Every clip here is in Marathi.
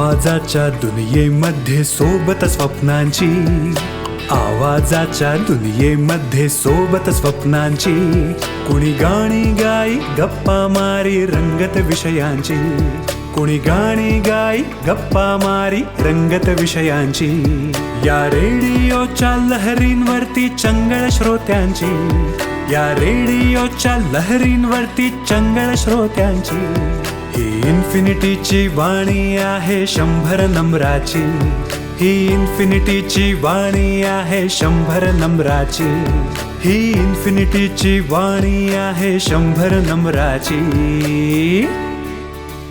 आवाजाच्या दुनियेमध्ये सोबत स्वप्नांची, आवाजाच्या दुनियेमध्ये सोबत स्वप्नांची, कुणी गाणी गाई गप्पा मारी रंगत विषयांची, कुणी गाणी गाई गप्पा मारी रंगत विषयांची, या रेडिओच्या लहरींवरती चंगळ श्रोत्यांची, या रेडिओच्या लहरींवरती चंगळ श्रोत्यांची, ही इन्फिनिटीची वाणी आहे 100 नंबराची, ही इन्फिनिटीची वाणी आहे 100 नंबराची, ही इन्फिनिटीची वाणी आहे 100 नंबराची.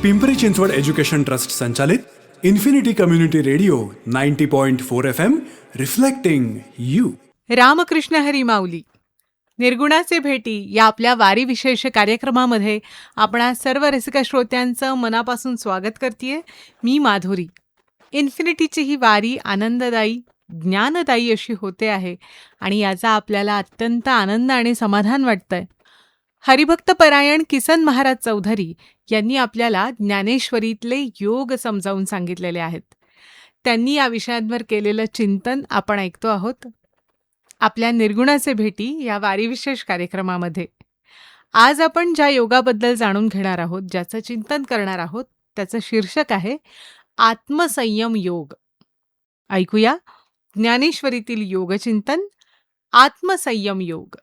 पिंपरी चिंचवड एज्युकेशन ट्रस्ट संचालित infinity community radio 90.4 FM, reflecting you. Ramkrishna Hari माऊली. निर्गुणाचे भेटी या आपल्या वारी विशेष कार्यक्रमामध्ये आपणा सर्व रसिक श्रोत्यांचं मनापासून स्वागत करतेय. मी माधुरी. इन्फिनिटीची ही वारी आनंददायी, ज्ञानदायी अशी होते आहे आणि याचा आपल्याला अत्यंत आनंद आणि समाधान वाटतंय. हरिभक्त परायण किसन महाराज चौधरी यांनी आपल्याला ज्ञानेश्वरीतले योग समजावून सांगितलेले आहेत. त्यांनी या विषयांवर केलेलं चिंतन आपण ऐकतो आहोत आपल्या निर्गुणाचे भेटी या वारी विशेष कार्यक्रमामध्ये. आज आपण ज्या योगाबद्दल जाणून घेणार आहोत, ज्याचं चिंतन करणार आहोत, त्याचं शीर्षक आहे आत्मसंयम योग. ऐकूया ज्ञानेश्वरीतील योगचिंतन, आत्मसंयम योग.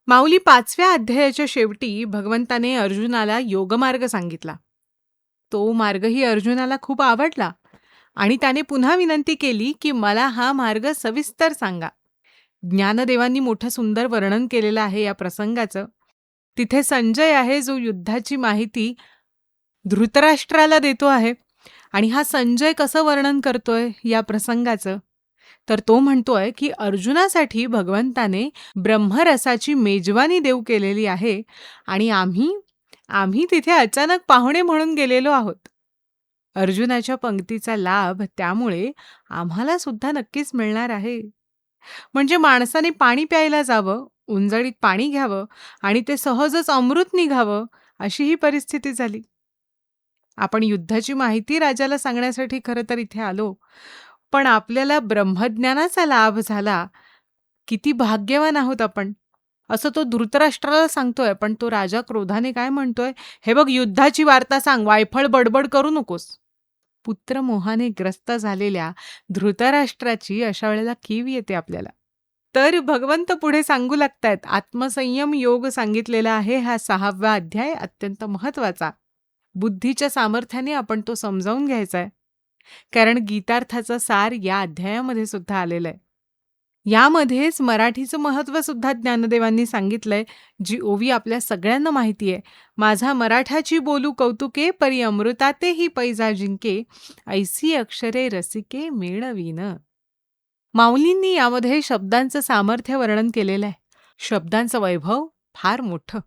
माऊली 5व्या अध्यायाच्या शेवटी भगवंताने अर्जुनाला योगमार्ग सांगितला. तो मार्गही अर्जुनाला खूप आवडला आणि त्याने पुन्हा विनंती केली की मला हा मार्ग सविस्तर सांगा. ज्ञानदेवांनी मोठं सुंदर वर्णन केलेलं आहे या प्रसंगाचं. तिथे संजय आहे जो युद्धाची माहिती धृतराष्ट्राला देतो आहे आणि हा संजय कसं वर्णन करतोय या प्रसंगाचं, तर तो म्हणतोय की अर्जुनासाठी भगवंताने ब्रह्मरसाची मेजवानी देऊ केलेली आहे आणि आम्ही तिथे अचानक पाहुणे म्हणून गेलेलो आहोत. अर्जुनाच्या पंक्तीचा लाभ त्यामुळे आम्हाला सुद्धा नक्कीच मिळणार आहे. म्हणजे माणसाने पाणी प्यायला जावं, उंजळीत पाणी घ्यावं आणि ते सहजच अमृत निघावं, अशी ही परिस्थिती झाली. आपण युद्धाची माहिती राजाला सांगण्यासाठी खरं तर इथे आलो, पण आपल्याला ब्रह्मज्ञानाचा लाभ झाला. किती भाग्यवान आहोत आपण, असं तो धृतराष्ट्राला सांगतोय. पण तो राजा क्रोधाने काय म्हणतोय, हे बघ युद्धाची वार्ता सांग, वायफळ बडबड करू नकोस. पुत्रमोहाने ग्रस्त झालेल्या धृतराष्ट्राची अशा वेळेला कीव येते आपल्याला. तर भगवंत पुढे सांगू लागतायत. आत्मसंयम योग सांगितलेला आहे हा 6वा अध्याय, अत्यंत महत्वाचा. बुद्धीच्या सामर्थ्याने आपण तो समजावून घ्यायचा आहे, कारण गीतार्थाचा सार या अध्यायामध्ये सुद्धा आलेलं आहे. यामध्येच मराठीचं महत्त्व सुद्धा ज्ञानदेवांनी सांगितलंय, जी ओवी आपल्या सगळ्यांना माहिती आहे. माझा मराठाची बोलू कौतुके, परी अमृतातेही पैजा जिंके, ऐसी अक्षरे रसिके मेळवीन. माऊलींनी यामध्ये शब्दांचं सामर्थ्य वर्णन केलेलं आहे. शब्दांचं वैभव फार मोठं,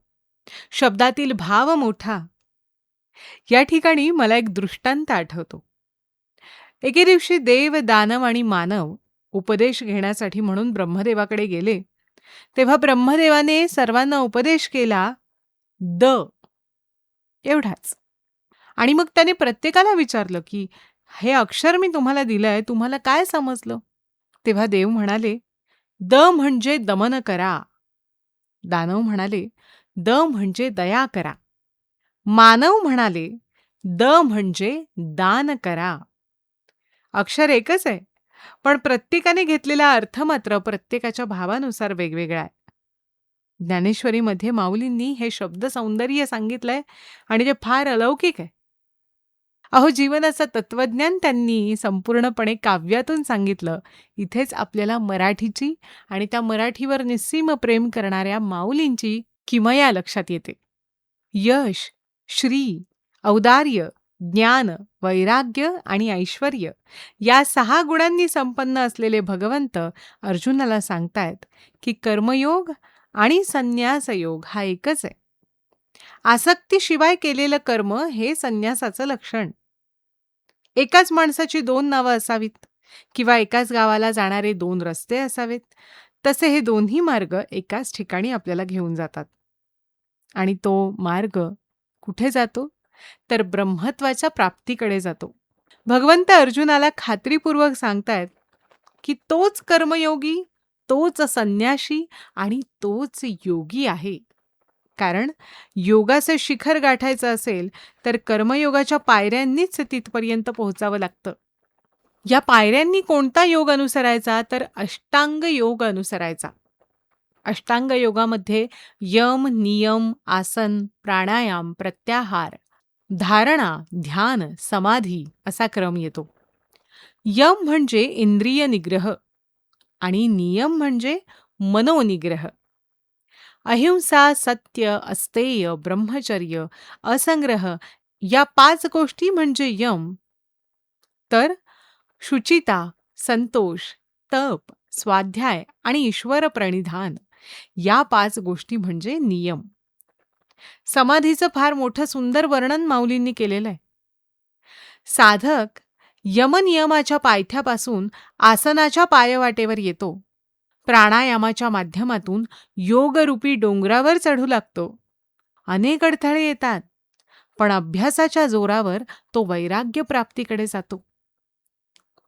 शब्दातील भाव मोठा. या ठिकाणी मला एक दृष्टांत आठवतो. एके दिवशी देव, दानव आणि मानव उपदेश घेण्यासाठी म्हणून ब्रह्मदेवाकडे गेले. तेव्हा ब्रह्मदेवाने सर्वांना उपदेश केला एवढाच. आणि मग त्याने प्रत्येकाला विचारलं की हे अक्षर मी तुम्हाला दिलंय, तुम्हाला काय समजलं? तेव्हा देव म्हणाले, द म्हणजे दमन करा. दानव म्हणाले, द म्हणजे दया करा. मानव म्हणाले, द म्हणजे दान करा. अक्षर एकच आहे, पण प्रत्येकाने घेतलेला अर्थ मात्र प्रत्येकाच्या भावानुसार वेगवेगळा आहे. ज्ञानेश्वरीमध्ये माऊलींनी हे शब्द सौंदर्य सांगितलंय आणि ते फार अलौकिक आहे. अहो, जीवनाचं तत्वज्ञान त्यांनी संपूर्णपणे काव्यातून सांगितलं. इथेच आपल्याला मराठीची आणि त्या मराठीवर निस्सीम प्रेम करणाऱ्या माऊलींची किमया लक्षात येते. यश, श्री, औदार्य, ज्ञान, वैराग्य आणि ऐश्वर्य या 6 गुणांनी संपन्न असलेले भगवंत अर्जुनाला सांगतायत की कर्मयोग आणि संन्यास योग हा एकच आहे. आसक्तीशिवाय केलेलं कर्म हे संन्यासाचं लक्षण. एकाच माणसाची 2 नावं असावीत किंवा एकाच गावाला जाणारे 2 रस्ते असावेत, तसे हे दोन्ही मार्ग एकाच ठिकाणी आपल्याला घेऊन जातात. आणि तो मार्ग कुठे जातो? तर ब्रह्मत्वाच्या प्राप्तीकडे जातो. भगवंत अर्जुनाला खात्रीपूर्वक सांगतायत की तोच कर्मयोगी, तोच संन्याशी आणि तोच योगी आहे. कारण योगाचं शिखर गाठायचं असेल तर कर्मयोगाच्या पायऱ्यांनीच तिथपर्यंत पोहोचावं लागतं. या पायऱ्यांनी कोणता योग अनुसरायचा? तर अष्टांग योग अनुसरायचा. अष्टांग योगामध्ये यम, नियम, आसन, प्राणायाम, प्रत्याहार, धारणा, ध्यान, समाधी असा क्रम येतो. यम म्हणजे इंद्रिय निग्रह आणि नियम म्हणजे मनोनिग्रह. अहिंसा, सत्य, अस्तेय, ब्रह्मचर्य, असंग्रह या 5 गोष्टी म्हणजे यम. तर शुचिता, संतोष, तप, स्वाध्याय आणि ईश्वर प्रणिधान या 5 गोष्टी म्हणजे नियम. समाधीचं फार मोठं सुंदर वर्णन माऊलींनी केलेलं आहे. साधक यमनियमाच्या पायथ्यापासून आसनाच्या पायवाटेवर येतो. प्राणायामाच्या माध्यमातून योगरूपी डोंगरावर चढू लागतो. अनेक अडथळे येतात, पण अभ्यासाच्या जोरावर तो वैराग्य प्राप्तीकडे जातो.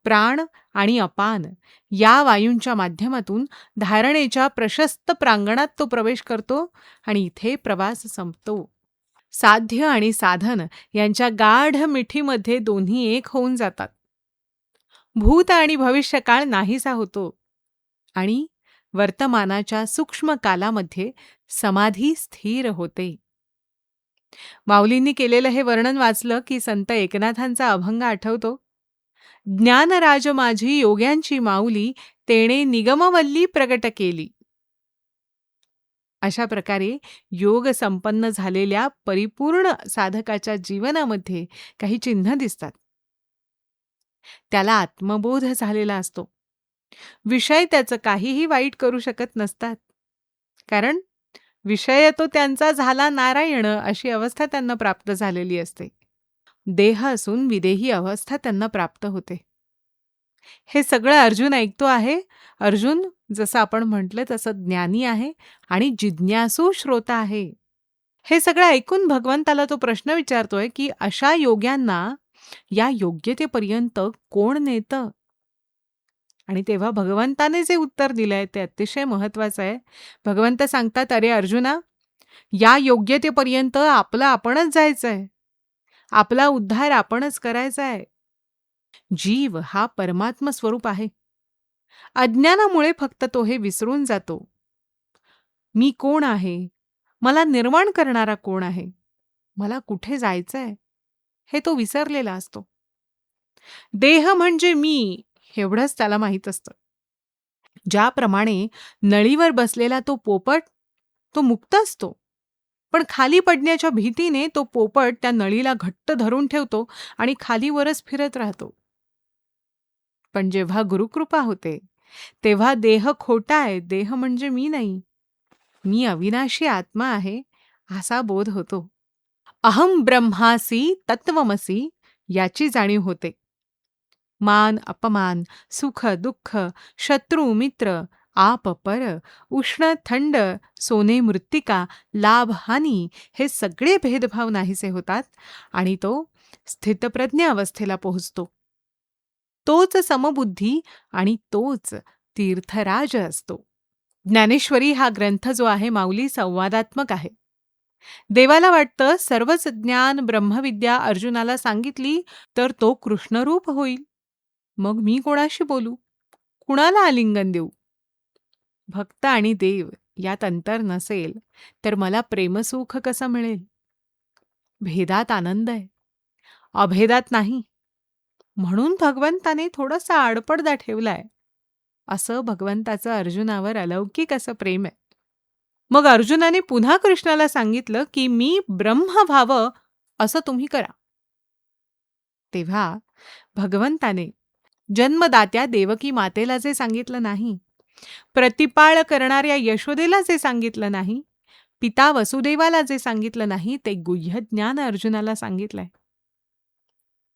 प्राण आणि अपान या वायूंच्या माध्यमातून धारणेच्या प्रशस्त प्रांगणात तो प्रवेश करतो आणि इथे प्रवास संपतो. साध्य आणि साधन यांच्या गाढ मिठीमध्ये दोन्ही एक होऊन जातात. भूत आणि भविष्यकाळ नाहीसा होतो आणि वर्तमानाच्या सूक्ष्म कालामध्ये समाधी स्थिर होते. माऊलींनी केलेलं हे वर्णन वाचलं की संत एकनाथांचा अभंग आठवतो. ज्ञानराज माझी योग्यांची माऊली, तेणे निगमवल्ली प्रगट केली. अशा प्रकारे योग संपन्न झालेल्या परिपूर्ण साधकाच्या जीवनामध्ये काही चिन्ह दिसतात. त्याला आत्मबोध झालेला असतो. विषय त्याचं काहीही वाईट करू शकत नसतात. कारण विषय तो त्यांचा झाला नारायण अशी अवस्था त्यांना प्राप्त झालेली असते. देह असून विदेही अवस्था त्यांना प्राप्त होते. हे सगळं अर्जुन ऐकतो आहे. अर्जुन जसं आपण म्हटलं तसं ज्ञानी आहे आणि जिज्ञासू श्रोता आहे. हे सगळं ऐकून भगवंताला तो प्रश्न विचारतोय की अशा योग्यांना या योग्यतेपर्यंत कोण नेतं? आणि तेव्हा भगवंताने जे उत्तर दिलंय ते अतिशय महत्वाचं आहे. भगवंत सांगतात, अरे अर्जुना, या योग्यतेपर्यंत आपलं आपणच जायचंय. आपला उद्धार आपणच करायचा आहे. जीव हा परमात्म स्वरूप आहे. अज्ञानामुळे फक्त तो हे विसरून जातो. मी कोण आहे? मला निर्माण करणारा कोण आहे? मला कुठे जायचंय? हे तो विसरलेला असतो. देह म्हणजे मी एवढंच त्याला माहीत असतं. ज्याप्रमाणे नळीवर बसलेला तो पोपट, तो मुक्त असतो. पण खाली पडण्याच्या भीतीने तो पोपट त्या नळीला घट्ट धरून ठेवतो आणि खालीवरच फिरत राहतो. पण जेव्हा गुरुकृपा होते, तेव्हा देह खोटा आहे, देह म्हणजे मी नाही, मी अविनाशी आत्मा आहे, असा बोध होतो. अहम ब्रह्मासी तत्वमसी याची जाणीव होते. मान अपमान, सुख दुःख, शत्रू मित्र, आप पर, उष्ण थंड, सोने मृत्तिका, लाभ हानी हे सगळे भेदभाव नाहीसे होतात आणि तो स्थितप्रज्ञ अवस्थेला पोहोचतो. तोच समबुद्धी आणि तोच तीर्थराज असतो. ज्ञानेश्वरी हा ग्रंथ जो आहे माऊली संवादात्मक आहे. देवाला वाटतं सर्वच ज्ञान ब्रह्मविद्या अर्जुनाला सांगितली तर तो कृष्णरूप होईल. मग मी कोणाशी बोलू? कुणाला आलिंगन देऊ? भक्त आणि देव यात अंतर नसेल तर मला प्रेमसुख कसं मिळेल? भेदात आनंद आहे, अभेदात नाही. म्हणून भगवंताने थोडासा आडपडदा ठेवलाय. असं भगवंताचं अर्जुनावर अलौकिक असं प्रेम आहे. मग अर्जुनाने पुन्हा कृष्णाला सांगितलं की मी ब्रह्म व्हावं असं तुम्ही करा. तेव्हा भगवंताने जन्मदात्या देवकी मातेला जे सांगितलं नाही, प्रतिपाळ करणाऱ्या यशोदेला जे सांगितलं नाही, पिता वसुदेवाला जे सांगितलं नाही, ते गुह्य ज्ञान अर्जुनाला सांगितलंय.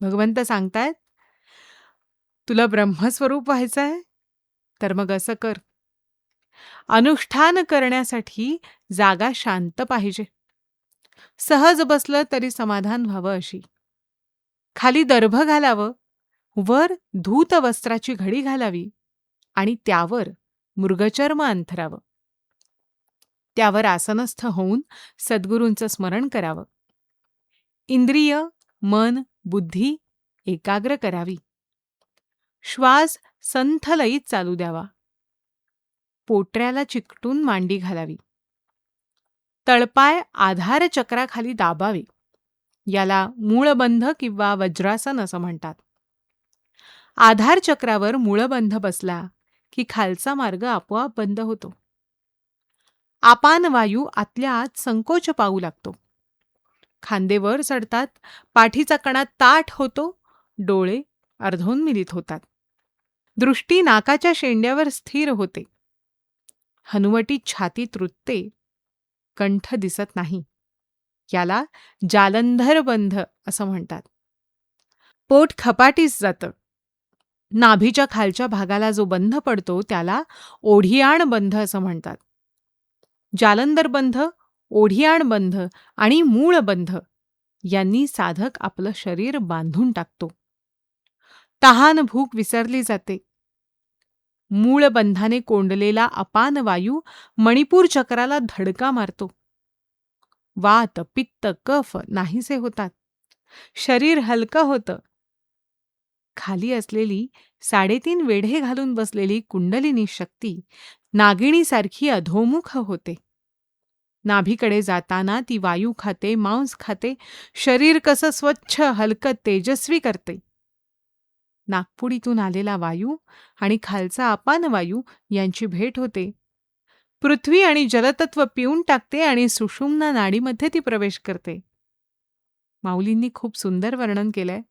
भगवंत सांगतायत, तुला ब्रह्मस्वरूप व्हायचंय तर मग असं कर. अनुष्ठान करण्यासाठी जागा शांत पाहिजे. सहज बसलं तरी समाधान व्हावं अशी. खाली दर्भ घालावं, वर धूत वस्त्राची घडी घालावी आणि त्यावर मृगचर्म अंथरावं. त्यावर आसनस्थ होऊन सद्गुरूंचं स्मरण करावं. इंद्रिय, मन, बुद्धी एकाग्र करावी. श्वास संथ लयीत चालू द्यावा. पोटऱ्याला चिकटून मांडी घालावी. तळपाय आधारचक्राखाली दाबावे. याला मूळबंध किंवा वज्रासन असं म्हणतात. आधारचक्रावर मूळबंध बसला की खालचा मार्ग आपोआप बंद होतो. आपान वायू आतल्या आत संकोच पाहू लागतो. खांदे वर चढतात, पाठीचा कणा ताठ होतो, डोळे अर्धोन्मिलित होतात. दृष्टी नाकाच्या शेंड्यावर स्थिर होते. हनुवटी छातीत रुतते, कंठ दिसत नाही. याला जालंधर बंध असं म्हणतात. पोट खपाटीस जातं. नाभीच्या खालच्या भागाला जो बंध पडतो त्याला ओढियाण बंध असं म्हणतात. जालंधर बंध, ओढियाण बंध आणि मूळ बंध यांनी साधक आपलं शरीर बांधून टाकतो. तहान भूक विसरली जाते. मूळ बंधाने कोंडलेला अपान वायू मणिपूर चक्राला धडका मारतो. वात, पित्त, कफ नाहीसे होतात. शरीर हलकं होतं. खाली असलेली 3.5 वेढे घालून बसलेली कुंडलिनी शक्ती नागिणीसारखी अधोमुख होते. नाभीकडे जाताना ती वायू खाते, मांस खाते, शरीर कसं स्वच्छ, हलकं, तेजस्वी करते. नाकपुडीतून आलेला वायू आणि खालचा अपान वायू यांची भेट होते. पृथ्वी आणि जलतत्व पिऊन टाकते आणि सुषुम्ना नाडीमध्ये ती प्रवेश करते. माऊलींनी खूप सुंदर वर्णन केलंय.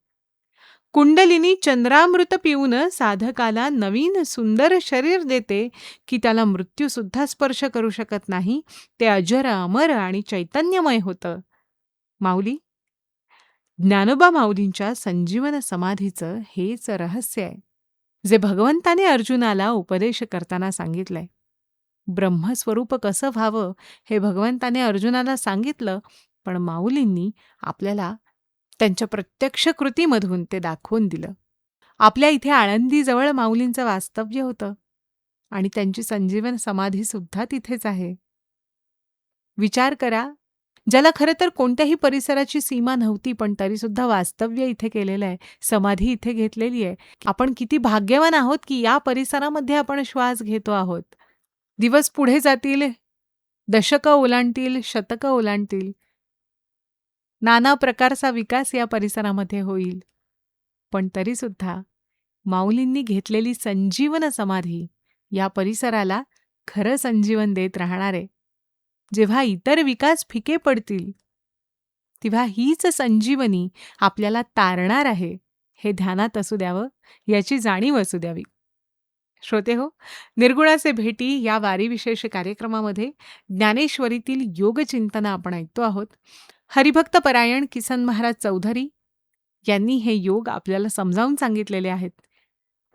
कुंडलिनी चंद्रामृत पिऊन साधकाला नवीन सुंदर शरीर देते की त्याला मृत्यूसुद्धा स्पर्श करू शकत नाही. ते अजर, अमर आणि चैतन्यमय होतं. माऊली, ज्ञानोबा माऊलींच्या संजीवन समाधीचं हेच रहस्य आहे, जे भगवंताने अर्जुनाला उपदेश करताना सांगितलंय. ब्रह्मस्वरूप कसं व्हावं हे भगवंताने अर्जुनाला सांगितलं, पण माऊलींनी आपल्याला त्यांच्या प्रत्यक्ष कृतीमधून ते दाखवून दिलं. आपल्या इथे आळंदीजवळ माऊलींचं वास्तव्य होतं आणि त्यांची संजीवन समाधीसुद्धा तिथेच आहे. विचार करा, ज्याला खरं तर कोणत्याही परिसराची सीमा नव्हती, पण तरीसुद्धा वास्तव्य इथे केलेलं आहे, समाधी इथे घेतलेली आहे. आपण किती भाग्यवान आहोत की या परिसरामध्ये आपण श्वास घेतो आहोत. दिवस पुढे जातील, दशकं ओलांडतील, शतकं ओलांडतील. नाना प्रकारचा विकास या परिसरामध्ये होईल. पण तरीसुद्धा माऊलींनी घेतलेली संजीवन समाधी या परिसराला खरं संजीवन देत राहणार आहे. जेव्हा इतर विकास फिके पडतील, तेव्हा हीच संजीवनी आपल्याला तारणार आहे, हे ध्यानात असू द्यावं, याची जाणीव असू द्यावी. श्रोतेहो, निर्गुणाचे भेटी या वारीविशेष कार्यक्रमामध्ये ज्ञानेश्वरीतील योगचिंतन आपण ऐकतो आहोत. हरिभक्त परायण किसन महाराज चौधरी यांनी हे योग आपल्याला समजावून सांगितलेले आहेत.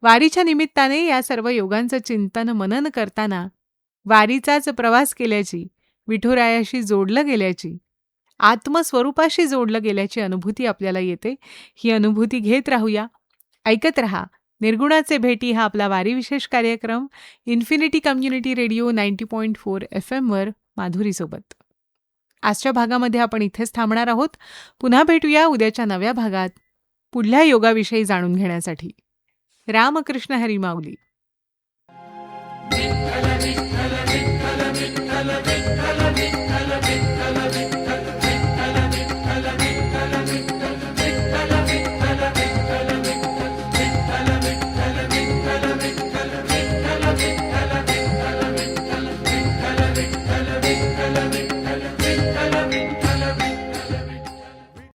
वारीच्या निमित्ताने या सर्व योगांचं चिंतन मनन करताना वारीचाच प्रवास केल्याची, विठुरायाशी जोडलं गेल्याची, आत्मस्वरूपाशी जोडलं गेल्याची अनुभूती आपल्याला येते. ही अनुभूती घेत राहूया. ऐकत रहा निर्गुणाचे भेटी हा आपला वारी विशेष कार्यक्रम इन्फिनिटी कम्युनिटी रेडिओ 90.4 FM वर माधुरीसोबत. आजच्या भागामध्ये आपण इथेच थांबणार आहोत. पुन्हा भेटूया उद्याच्या नव्या भागात पुढल्या योगाविषयी जाणून घेण्यासाठी. रामकृष्ण हरी माऊली.